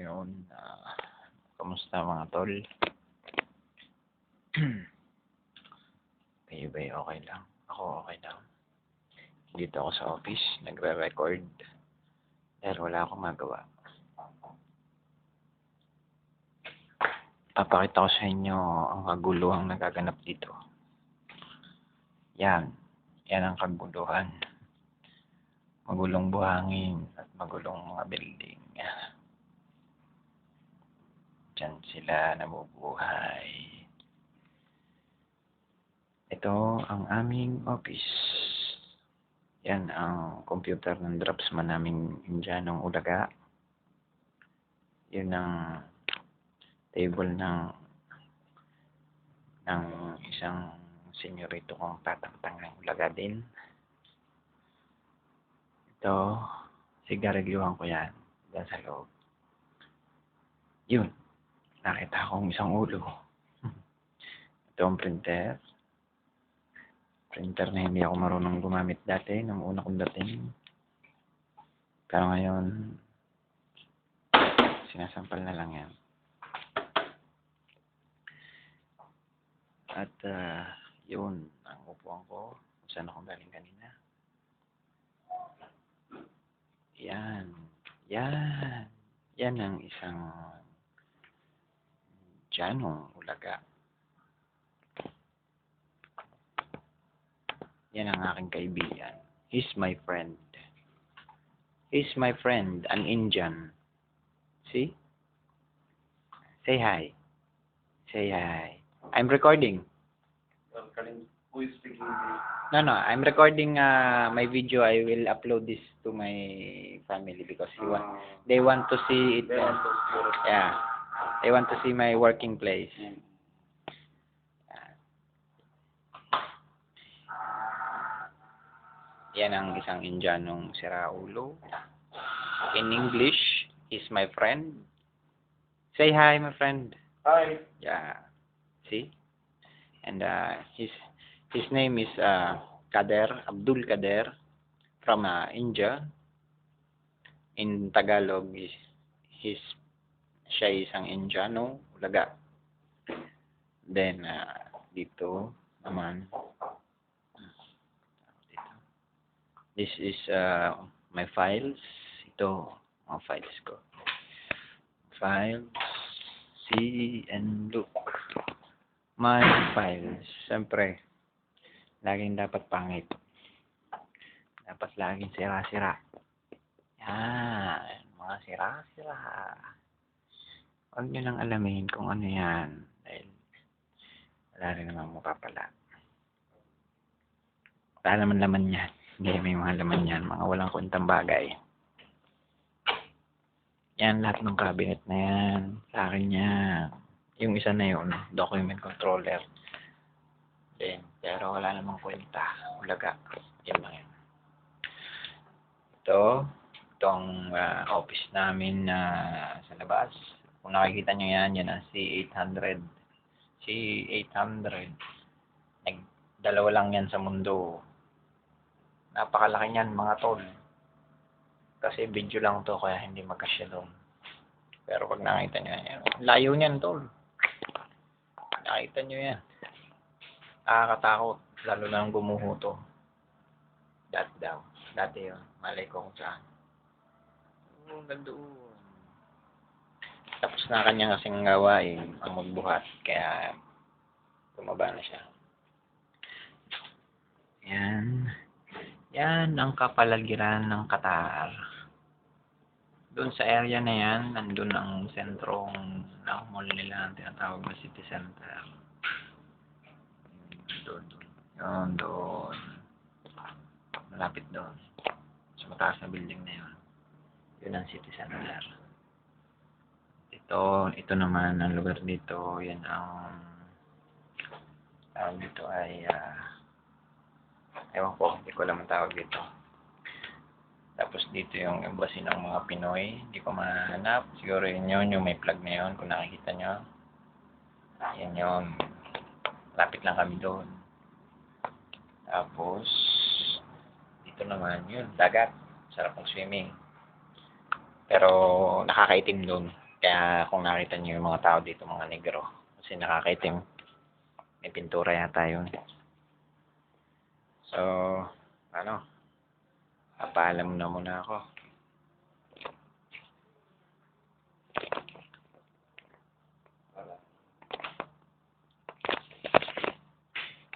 Ayun, kamusta mga tol? Kayo ba okay lang? Ako okay lang. Dito ako sa office, nagre-record. Pero wala akong magawa. Papakita ko sa inyo ang kaguluhang nagaganap dito. Yan ang kaguluhan. Magulong buhangin at magulong mga building. Diyan sila nabubuhay. Ito ang aming office. Yan ang computer ng dropsman naming Indianong Ulaga. Yun ang table ng isang senyorito kong tatangtang ng Ulaga din. Ito, sigarilyuhan ko yan dyan sa loob. Yun, nakita akong isang ulo. Ito ang printer na hindi ako marunong gumamit dati nung una kong dating. Pero ngayon, sinasampal na lang yan. At yun, ang upuan ko, kung saan ako galing kanina. Yan ang isang Indianong Ulaga. Yan ang aking kaibigan. He's my friend. He's my friend, an Indian. See? Say hi. Say hi. I'm recording. Who is speaking English? No, I'm recording my video. I will upload this to my family because they want to see it. Yeah. They want to see my working place. Yan ang isang Indianong siraulo. In English, he's my friend. Say hi, my friend. Hi. Yeah. See? And his name is Abdul Kader from India. In Tagalog, siya isang Indiano Ulaga. Then dito naman, this is my files. Ito mga files ko. Files. See and look. My files. Siyempre, laging dapat pangit. Dapat laging sira-sira. Yan. Mga sira-sira. Huwag nyo nang alamin kung ano yan. Dahil wala rin naman mapapala. Wala naman laman yan. Hindi may mga laman yan. Mga walang kwentang bagay. Yan, lahat ng cabinet na yan. Sa akin yan. Yung isa na yun, document controller. Then, pero wala namang kwenta. Ulaga. Yan lang yan. Itong office namin sa labas. Kung nakikita nyo yan, yan ang C800. C800. Dalawa lang yan sa mundo. Napakalaki niyan mga tol. Kasi video lang to kaya hindi magkasya doon. Pero pag nakita nyo yan, layo niyan tol. Nakita nyo yan. Nakakatakot. Lalo na ang gumuho to. Dati yun. Malay ko kung saan. Nandoon. Tapos na kanya kasing gawain ang magbuhat. Kaya tumaba na siya. Yan ang kapaligiran ng Qatar. Doon sa area na yan, nandun ang sentrong ng mall nila, tinatawag na city center. Doon. Malapit doon. Sa mataas na building na yun. Yun ang city center. Ito naman, ang lugar dito, yan ang dito ay ewan ko, hindi ko alam ang tawag dito. Tapos dito yung embassy ng mga Pinoy. Hindi ko mahanap. Siguro yun yung may flag na yun. Kung nakikita nyo. Yan yun. Lapit lang kami doon. Tapos, dito naman yun. Dagat. Sarap ng swimming. Pero nakakaitim doon. Kaya kung nakita niyo yung mga tao dito, mga negro, kasi nakakaitim, may pintura yata yun. So, ano, papaalam na muna ako.